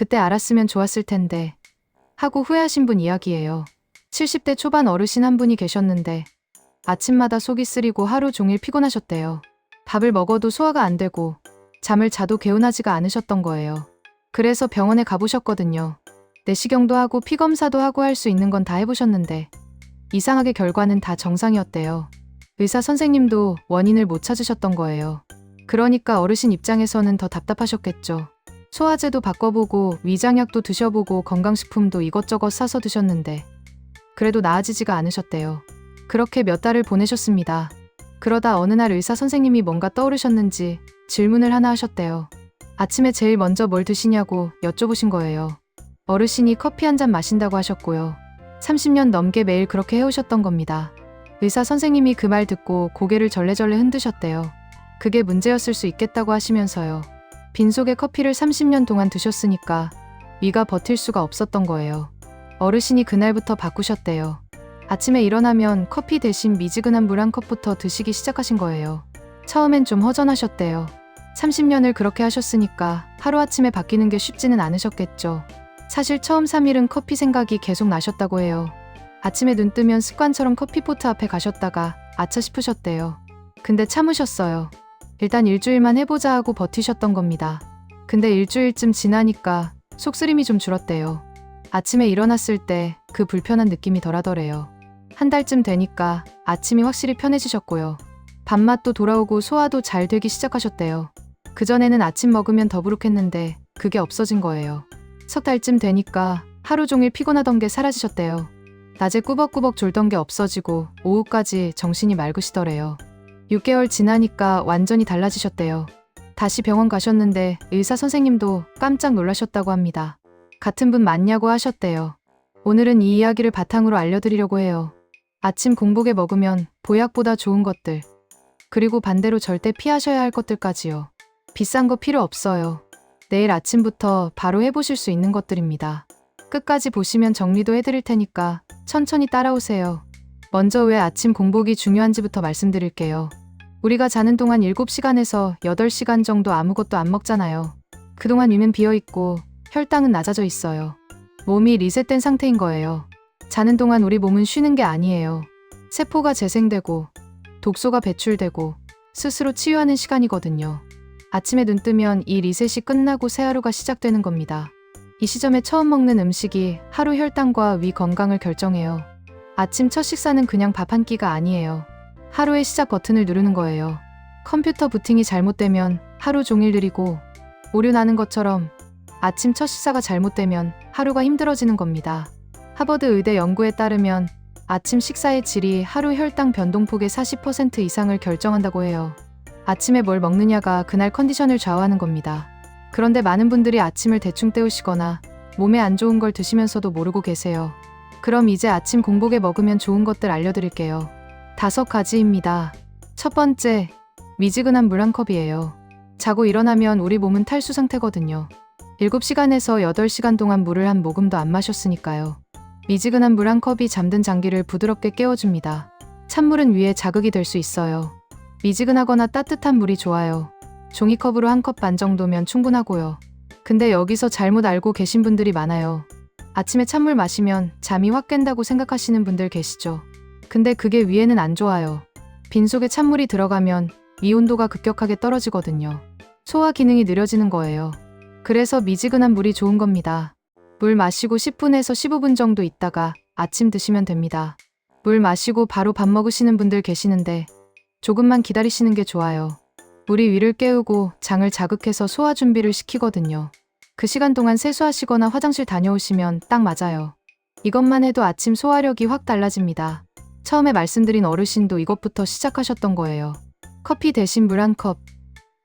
그때 알았으면 좋았을 텐데 하고 후회하신 분 이야기예요. 70대 초반 어르신 한 분이 계셨는데 아침마다 속이 쓰리고 하루 종일 피곤하셨대요. 밥을 먹어도 소화가 안 되고 잠을 자도 개운하지가 않으셨던 거예요. 그래서 병원에 가보셨거든요. 내시경도 하고 피검사도 하고 할 수 있는 건 다 해보셨는데 이상하게 결과는 다 정상이었대요. 의사 선생님도 원인을 못 찾으셨던 거예요. 그러니까 어르신 입장에서는 더 답답하셨겠죠. 소화제도 바꿔보고 위장약도 드셔보고 건강식품도 이것저것 사서 드셨는데 그래도 나아지지가 않으셨대요. 그렇게 몇 달을 보내셨습니다. 그러다 어느 날 의사 선생님이 뭔가 떠오르셨는지 질문을 하나 하셨대요. 아침에 제일 먼저 뭘 드시냐고 여쭤보신 거예요. 어르신이 커피 한 잔 마신다고 하셨고요. 30년 넘게 매일 그렇게 해오셨던 겁니다. 의사 선생님이 그 말 듣고 고개를 절레절레 흔드셨대요. 그게 문제였을 수 있겠다고 하시면서요. 빈속에 커피를 30년 동안 드셨으니까 위가 버틸 수가 없었던 거예요. 어르신이 그날부터 바꾸셨대요. 아침에 일어나면 커피 대신 미지근한 물 한 컵부터 드시기 시작하신 거예요. 처음엔 좀 허전하셨대요. 30년을 그렇게 하셨으니까 하루아침에 바뀌는 게 쉽지는 않으셨겠죠. 사실 처음 3일은 커피 생각이 계속 나셨다고 해요. 아침에 눈 뜨면 습관처럼 커피포트 앞에 가셨다가 아차 싶으셨대요. 근데 참으셨어요. 일단 일주일만 해보자 하고 버티셨던 겁니다. 근데 일주일쯤 지나니까 속쓰림이 좀 줄었대요. 아침에 일어났을 때 그 불편한 느낌이 덜하더래요. 한 달쯤 되니까 아침이 확실히 편해지셨고요. 밥맛도 돌아오고 소화도 잘 되기 시작하셨대요. 그전에는 아침 먹으면 더부룩했는데 그게 없어진 거예요. 석 달쯤 되니까 하루 종일 피곤하던 게 사라지셨대요. 낮에 꾸벅꾸벅 졸던 게 없어지고 오후까지 정신이 맑으시더래요. 6개월 지나니까 완전히 달라지셨대요. 다시 병원 가셨는데 의사 선생님도 깜짝 놀라셨다고 합니다. 같은 분 맞냐고 하셨대요. 오늘은 이 이야기를 바탕으로 알려드리려고 해요. 아침 공복에 먹으면 보약보다 좋은 것들, 그리고 반대로 절대 피하셔야 할 것들까지요. 비싼 거 필요 없어요. 내일 아침부터 바로 해보실 수 있는 것들입니다. 끝까지 보시면 정리도 해드릴 테니까 천천히 따라오세요. 먼저 왜 아침 공복이 중요한지부터 말씀드릴게요. 우리가 자는 동안 7시간에서 8시간 정도 아무것도 안 먹잖아요. 그동안 위는 비어있고 혈당은 낮아져 있어요. 몸이 리셋된 상태인 거예요. 자는 동안 우리 몸은 쉬는 게 아니에요. 세포가 재생되고 독소가 배출되고 스스로 치유하는 시간이거든요. 아침에 눈 뜨면 이 리셋이 끝나고 새 하루가 시작되는 겁니다. 이 시점에 처음 먹는 음식이 하루 혈당과 위 건강을 결정해요. 아침 첫 식사는 그냥 밥 한 끼가 아니에요. 하루의 시작 버튼을 누르는 거예요. 컴퓨터 부팅이 잘못되면 하루 종일 느리고 오류 나는 것처럼 아침 첫 식사가 잘못되면 하루가 힘들어지는 겁니다. 하버드 의대 연구에 따르면 아침 식사의 질이 하루 혈당 변동폭의 40% 이상을 결정한다고 해요. 아침에 뭘 먹느냐가 그날 컨디션을 좌우하는 겁니다. 그런데 많은 분들이 아침을 대충 때우시거나 몸에 안 좋은 걸 드시면서도 모르고 계세요. 그럼 이제 아침 공복에 먹으면 좋은 것들 알려드릴게요. 5가지입니다. 첫 번째, 미지근한 물 한 컵이에요. 자고 일어나면 우리 몸은 탈수 상태거든요. 7시간에서 8시간 동안 물을 한 모금도 안 마셨으니까요. 미지근한 물 한 컵이 잠든 장기를 부드럽게 깨워줍니다. 찬물은 위에 자극이 될 수 있어요. 미지근하거나 따뜻한 물이 좋아요. 종이컵으로 한 컵 반 정도면 충분하고요. 근데 여기서 잘못 알고 계신 분들이 많아요. 아침에 찬물 마시면 잠이 확 깬다고 생각하시는 분들 계시죠? 근데 그게 위에는 안 좋아요. 빈속에 찬물이 들어가면 위 온도가 급격하게 떨어지거든요. 소화 기능이 느려지는 거예요. 그래서 미지근한 물이 좋은 겁니다. 물 마시고 10분에서 15분 정도 있다가 아침 드시면 됩니다. 물 마시고 바로 밥 먹으시는 분들 계시는데 조금만 기다리시는 게 좋아요. 물이 위를 깨우고 장을 자극해서 소화 준비를 시키거든요. 그 시간 동안 세수하시거나 화장실 다녀오시면 딱 맞아요. 이것만 해도 아침 소화력이 확 달라집니다. 처음에 말씀드린 어르신도 이것부터 시작하셨던 거예요. 커피 대신 물 한 컵.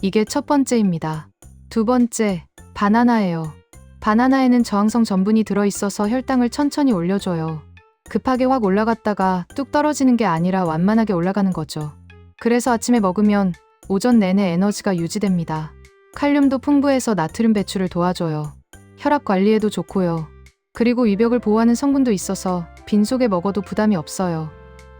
이게 첫 번째입니다. 두 번째, 바나나예요. 바나나에는 저항성 전분이 들어있어서 혈당을 천천히 올려줘요. 급하게 확 올라갔다가 뚝 떨어지는 게 아니라 완만하게 올라가는 거죠. 그래서 아침에 먹으면 오전 내내 에너지가 유지됩니다. 칼륨도 풍부해서 나트륨 배출을 도와줘요. 혈압 관리에도 좋고요. 그리고 위벽을 보호하는 성분도 있어서 빈속에 먹어도 부담이 없어요.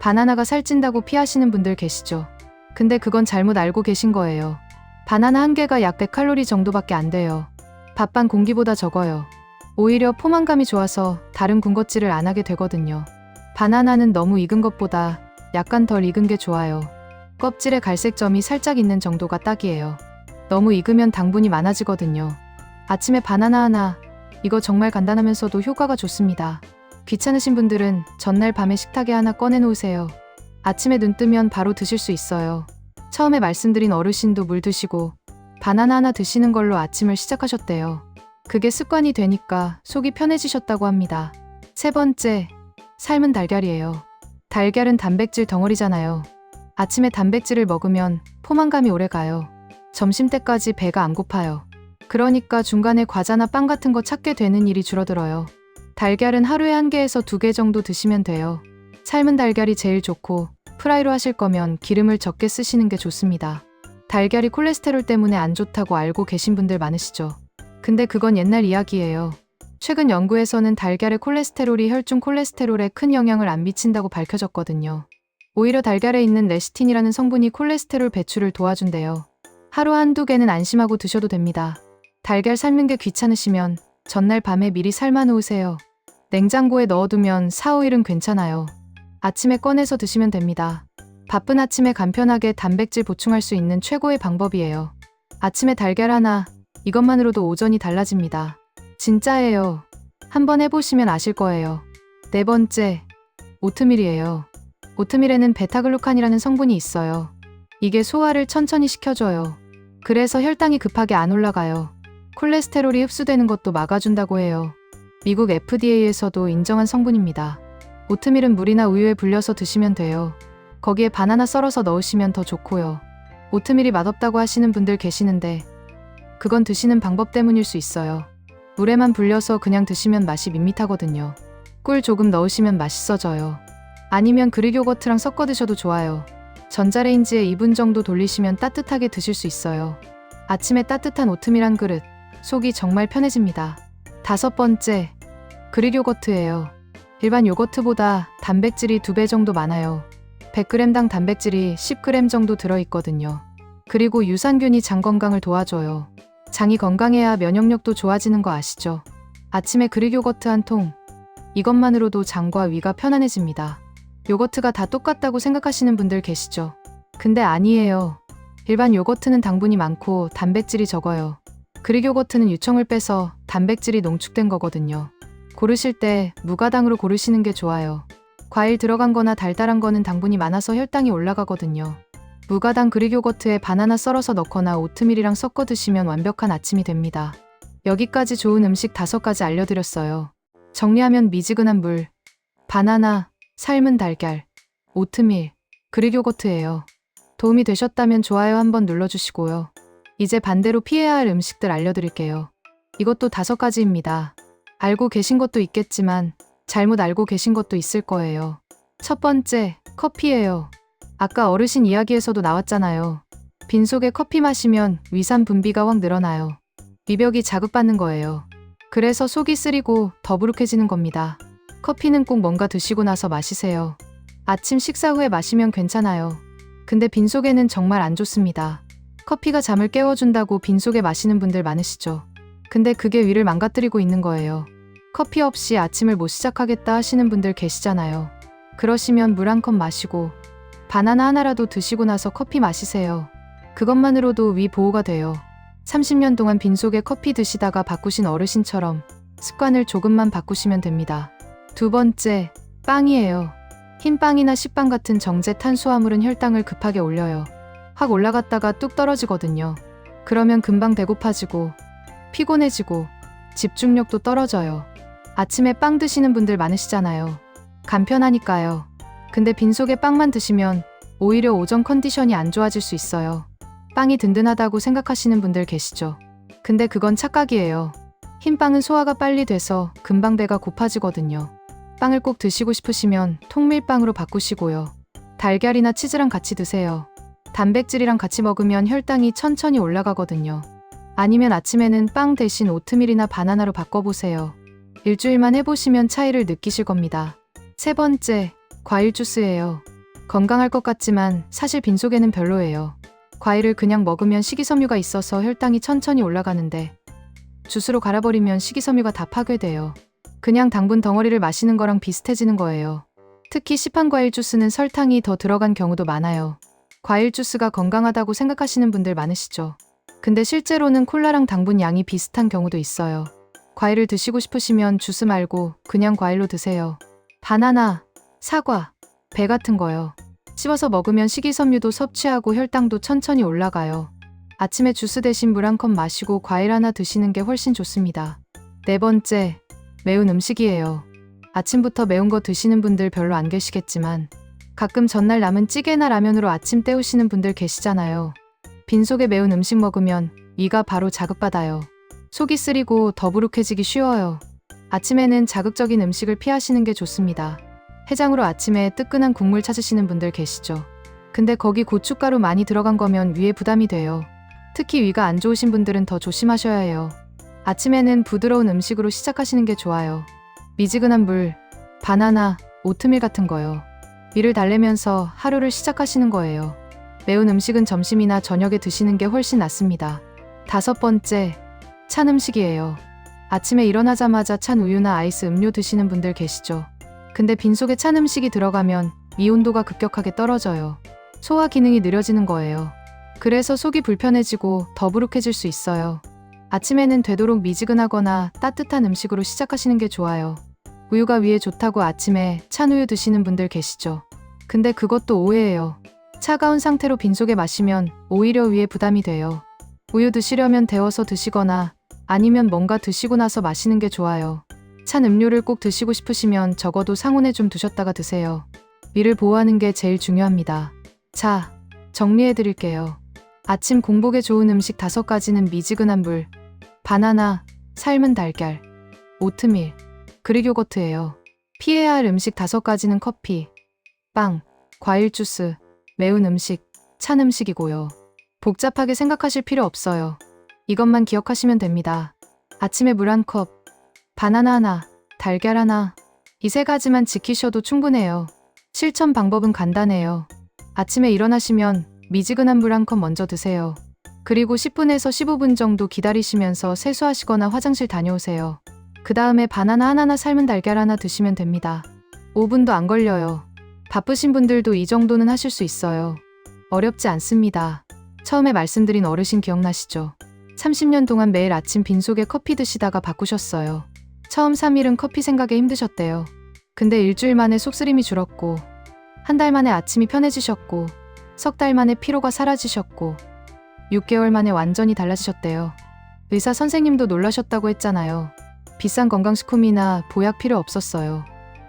바나나가 살찐다고 피하시는 분들 계시죠? 근데 그건 잘못 알고 계신 거예요. 바나나 한 개가 약 100칼로리 정도밖에 안 돼요. 밥반 공기보다 적어요. 오히려 포만감이 좋아서 다른 군것질을 안 하게 되거든요. 바나나는 너무 익은 것보다 약간 덜 익은 게 좋아요. 껍질에 갈색 점이 살짝 있는 정도가 딱이에요. 너무 익으면 당분이 많아지거든요. 아침에 바나나 하나, 이거 정말 간단하면서도 효과가 좋습니다. 귀찮으신 분들은 전날 밤에 식탁에 하나 꺼내 놓으세요. 아침에 눈 뜨면 바로 드실 수 있어요. 처음에 말씀드린 어르신도 물 드시고 바나나 하나 드시는 걸로 아침을 시작하셨대요. 그게 습관이 되니까 속이 편해지셨다고 합니다. 세 번째, 삶은 달걀이에요. 달걀은 단백질 덩어리잖아요. 아침에 단백질을 먹으면 포만감이 오래 가요. 점심때까지 배가 안 고파요. 그러니까 중간에 과자나 빵 같은 거 찾게 되는 일이 줄어들어요. 달걀은 하루에 1개에서 2개 정도 드시면 돼요. 삶은 달걀이 제일 좋고 프라이로 하실 거면 기름을 적게 쓰시는 게 좋습니다. 달걀이 콜레스테롤 때문에 안 좋다고 알고 계신 분들 많으시죠? 근데 그건 옛날 이야기예요. 최근 연구에서는 달걀의 콜레스테롤이 혈중 콜레스테롤에 큰 영향을 안 미친다고 밝혀졌거든요. 오히려 달걀에 있는 레시틴이라는 성분이 콜레스테롤 배출을 도와준대요. 하루 1~2개는 안심하고 드셔도 됩니다. 달걀 삶는 게 귀찮으시면 전날 밤에 미리 삶아 놓으세요. 냉장고에 넣어두면 4~5일은 괜찮아요. 아침에 꺼내서 드시면 됩니다. 바쁜 아침에 간편하게 단백질 보충할 수 있는 최고의 방법이에요. 아침에 달걀 하나, 이것만으로도 오전이 달라집니다. 진짜예요. 한번 해보시면 아실 거예요. 네 번째, 오트밀이에요. 오트밀에는 베타글루칸이라는 성분이 있어요. 이게 소화를 천천히 시켜줘요. 그래서 혈당이 급하게 안 올라가요. 콜레스테롤이 흡수되는 것도 막아준다고 해요. 미국 FDA에서도 인정한 성분입니다. 오트밀은 물이나 우유에 불려서 드시면 돼요. 거기에 바나나 썰어서 넣으시면 더 좋고요. 오트밀이 맛없다고 하시는 분들 계시는데 그건 드시는 방법 때문일 수 있어요. 물에만 불려서 그냥 드시면 맛이 밋밋하거든요. 꿀 조금 넣으시면 맛있어져요. 아니면 그릭 요거트랑 섞어 드셔도 좋아요. 전자레인지에 2분 정도 돌리시면 따뜻하게 드실 수 있어요. 아침에 따뜻한 오트밀 한 그릇, 속이 정말 편해집니다. 5번째, 그릭 요거트예요. 일반 요거트보다 단백질이 2배 정도 많아요. 100g당 단백질이 10g 정도 들어있거든요. 그리고 유산균이 장 건강을 도와줘요. 장이 건강해야 면역력도 좋아지는 거 아시죠? 아침에 그릭 요거트 한 통, 이것만으로도 장과 위가 편안해집니다. 요거트가 다 똑같다고 생각하시는 분들 계시죠? 근데 아니에요. 일반 요거트는 당분이 많고 단백질이 적어요. 그릭 요거트는 유청을 빼서 단백질이 농축된 거거든요. 고르실 때 무가당으로 고르시는 게 좋아요. 과일 들어간 거나 달달한 거는 당분이 많아서 혈당이 올라가거든요. 무가당 그릭 요거트에 바나나 썰어서 넣거나 오트밀이랑 섞어 드시면 완벽한 아침이 됩니다. 여기까지 좋은 음식 5가지 알려드렸어요. 정리하면 미지근한 물, 바나나, 삶은 달걀, 오트밀, 그릭 요거트예요. 도움이 되셨다면 좋아요 한번 눌러주시고요. 이제 반대로 피해야 할 음식들 알려드릴게요. 이것도 5가지입니다. 알고 계신 것도 있겠지만 잘못 알고 계신 것도 있을 거예요. 첫 번째, 커피예요. 아까 어르신 이야기에서도 나왔잖아요. 빈속에 커피 마시면 위산 분비가 확 늘어나요. 위벽이 자극받는 거예요. 그래서 속이 쓰리고 더부룩해지는 겁니다. 커피는 꼭 뭔가 드시고 나서 마시세요. 아침 식사 후에 마시면 괜찮아요. 근데 빈속에는 정말 안 좋습니다. 커피가 잠을 깨워준다고 빈속에 마시는 분들 많으시죠? 근데 그게 위를 망가뜨리고 있는 거예요. 커피 없이 아침을 못 시작하겠다 하시는 분들 계시잖아요. 그러시면 물 1컵 마시고 바나나 하나라도 드시고 나서 커피 마시세요. 그것만으로도 위 보호가 돼요. 30년 동안 빈속에 커피 드시다가 바꾸신 어르신처럼 습관을 조금만 바꾸시면 됩니다. 2번째, 빵이에요. 흰 빵이나 식빵 같은 정제 탄수화물은 혈당을 급하게 올려요. 확 올라갔다가 뚝 떨어지거든요. 그러면 금방 배고파지고 피곤해지고 집중력도 떨어져요. 아침에 빵 드시는 분들 많으시잖아요. 간편하니까요. 근데 빈속에 빵만 드시면 오히려 오전 컨디션이 안 좋아질 수 있어요. 빵이 든든하다고 생각하시는 분들 계시죠? 근데 그건 착각이에요. 흰 빵은 소화가 빨리 돼서 금방 배가 고파지거든요. 빵을 꼭 드시고 싶으시면 통밀빵으로 바꾸시고요. 달걀이나 치즈랑 같이 드세요. 단백질이랑 같이 먹으면 혈당이 천천히 올라가거든요. 아니면 아침에는 빵 대신 오트밀이나 바나나로 바꿔보세요. 일주일만 해보시면 차이를 느끼실 겁니다. 3번째, 과일 주스예요. 건강할 것 같지만 사실 빈속에는 별로예요. 과일을 그냥 먹으면 식이섬유가 있어서 혈당이 천천히 올라가는데 주스로 갈아버리면 식이섬유가 다 파괴돼요. 그냥 당분 덩어리를 마시는 거랑 비슷해지는 거예요. 특히 시판 과일 주스는 설탕이 더 들어간 경우도 많아요. 과일 주스가 건강하다고 생각하시는 분들 많으시죠? 근데 실제로는 콜라랑 당분 양이 비슷한 경우도 있어요. 과일을 드시고 싶으시면 주스 말고 그냥 과일로 드세요. 바나나, 사과, 배 같은 거요. 씹어서 먹으면 식이섬유도 섭취하고 혈당도 천천히 올라가요. 아침에 주스 대신 물 한 컵 마시고 과일 하나 드시는 게 훨씬 좋습니다. 네 번째, 매운 음식이에요. 아침부터 매운 거 드시는 분들 별로 안 계시겠지만 가끔 전날 남은 찌개나 라면으로 아침 때우시는 분들 계시잖아요. 빈속에 매운 음식 먹으면 위가 바로 자극받아요. 속이 쓰리고 더부룩해지기 쉬워요. 아침에는 자극적인 음식을 피하시는 게 좋습니다. 해장으로 아침에 뜨끈한 국물 찾으시는 분들 계시죠? 근데 거기 고춧가루 많이 들어간 거면 위에 부담이 돼요. 특히 위가 안 좋으신 분들은 더 조심하셔야 해요. 아침에는 부드러운 음식으로 시작하시는 게 좋아요. 미지근한 물, 바나나, 오트밀 같은 거요. 위를 달래면서 하루를 시작하시는 거예요. 매운 음식은 점심이나 저녁에 드시는 게 훨씬 낫습니다. 다섯 번째, 찬 음식이에요. 아침에 일어나자마자 찬 우유나 아이스 음료 드시는 분들 계시죠? 근데 빈속에 찬 음식이 들어가면 위 온도가 급격하게 떨어져요. 소화 기능이 느려지는 거예요. 그래서 속이 불편해지고 더부룩해질 수 있어요. 아침에는 되도록 미지근하거나 따뜻한 음식으로 시작하시는 게 좋아요. 우유가 위에 좋다고 아침에 찬 우유 드시는 분들 계시죠? 근데 그것도 오해예요. 차가운 상태로 빈속에 마시면 오히려 위에 부담이 돼요. 우유 드시려면 데워서 드시거나 아니면 뭔가 드시고 나서 마시는 게 좋아요. 찬 음료를 꼭 드시고 싶으시면 적어도 상온에 좀 두셨다가 드세요. 위를 보호하는 게 제일 중요합니다. 자, 정리해 드릴게요. 아침 공복에 좋은 음식 5가지는 미지근한 물, 바나나, 삶은 달걀, 오트밀, 그릭 요거트예요. 피해야 할 음식 5가지는 커피, 빵, 과일 주스, 매운 음식, 찬 음식이고요. 복잡하게 생각하실 필요 없어요. 이것만 기억하시면 됩니다. 아침에 물 1컵, 바나나 하나, 달걀 하나, 이 3가지만 지키셔도 충분해요. 실천 방법은 간단해요. 아침에 일어나시면 미지근한 물 1컵 먼저 드세요. 그리고 10분에서 15분 정도 기다리시면서 세수하시거나 화장실 다녀오세요. 그 다음에 바나나 하나나 삶은 달걀 하나 드시면 됩니다. 5분도 안 걸려요. 바쁘신 분들도 이 정도는 하실 수 있어요. 어렵지 않습니다. 처음에 말씀드린 어르신 기억나시죠? 30년 동안 매일 아침 빈속에 커피 드시다가 바꾸셨어요. 처음 3일은 커피 생각에 힘드셨대요. 근데 일주일 만에 속쓰림이 줄었고, 한 달 만에 아침이 편해지셨고, 석 달 만에 피로가 사라지셨고, 6개월 만에 완전히 달라지셨대요. 의사 선생님도 놀라셨다고 했잖아요. 비싼 건강식품이나 보약 필요 없었어요.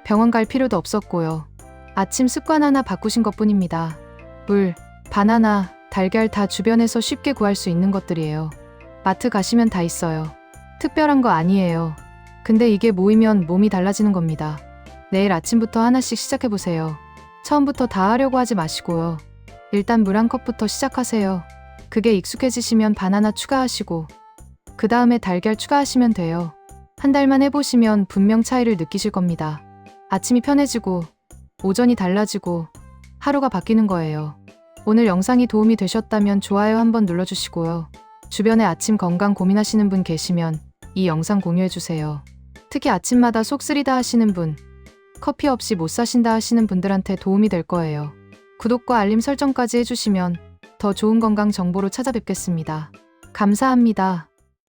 병원 갈 필요도 없었고요. 아침 습관 하나 바꾸신 것뿐입니다. 물, 바나나, 달걀 다 주변에서 쉽게 구할 수 있는 것들이에요. 마트 가시면 다 있어요. 특별한 거 아니에요. 근데 이게 모이면 몸이 달라지는 겁니다. 내일 아침부터 하나씩 시작해보세요. 처음부터 다 하려고 하지 마시고요. 일단 물 1컵부터 시작하세요. 그게 익숙해지시면 바나나 추가하시고 그 다음에 달걀 추가하시면 돼요. 한 달만 해보시면 분명 차이를 느끼실 겁니다. 아침이 편해지고 오전이 달라지고 하루가 바뀌는 거예요. 오늘 영상이 도움이 되셨다면 좋아요 한번 눌러주시고요. 주변에 아침 건강 고민하시는 분 계시면 이 영상 공유해주세요. 특히 아침마다 속 쓰리다 하시는 분, 커피 없이 못 사신다 하시는 분들한테 도움이 될 거예요. 구독과 알림 설정까지 해주시면 더 좋은 건강 정보로 찾아뵙겠습니다. 감사합니다.